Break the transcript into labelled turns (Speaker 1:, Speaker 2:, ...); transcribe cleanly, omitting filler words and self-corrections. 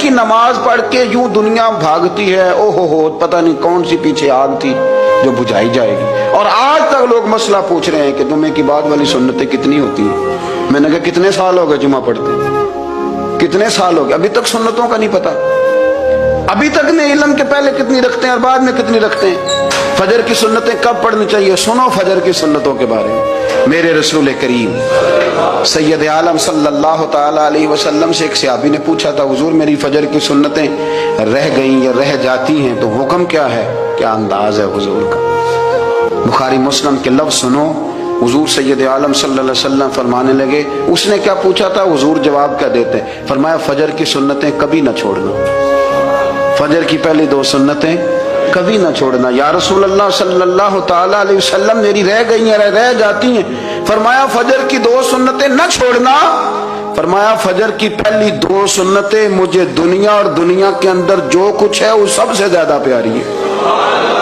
Speaker 1: کی نماز پڑھ کے یوں دنیا بھاگتی ہے، او ہو پتہ نہیں کون سی پیچھے آگ تھی جو بجھائی جائے گی۔ اور آج تک لوگ مسئلہ پوچھ رہے ہیں کہ جمعے کی بعد والی سنتیں کتنی ہوتی ہیں۔ میں نے کہا کتنے سال ہو گئے جمعہ پڑھتے ہیں، کتنے سال ہو گئے، ابھی تک سنتوں کا نہیں پتا، ابھی تک نے علم کے پہلے کتنی رکھتے ہیں اور بعد میں کتنی رکھتے ہیں۔ فجر کی سنتیں کب پڑھنی چاہیے، سنو فجر کی سنتوں کے بارے میں۔ میرے رسول کریم سید عالم صلی اللہ تعالی علیہ وسلم سے ایک صحابی نے پوچھا تھا، حضور میری فجر کی سنتیں رہ گئیں یا رہ جاتی ہیں تو حکم کیا ہے، کیا انداز ہے حضور کا۔ بخاری مسلم کے لفظ سنو، حضور سید عالم صلی اللہ علیہ وسلم فرمانے لگے، اس نے کیا پوچھا تھا، حضور جواب کیا دیتے، فرمایا فجر کی سنتیں کبھی نہ چھوڑنا، فجر کی پہلی دو سنتیں کبھی نہ چھوڑنا۔ یا رسول اللہ صلی اللہ تعالی علیہ وسلم میری رہ گئی ہیں، رہ جاتی ہیں، فرمایا فجر کی دو سنتیں نہ چھوڑنا، فرمایا فجر کی پہلی دو سنتیں مجھے دنیا اور دنیا کے اندر جو کچھ ہے وہ سب سے زیادہ پیاری ہے۔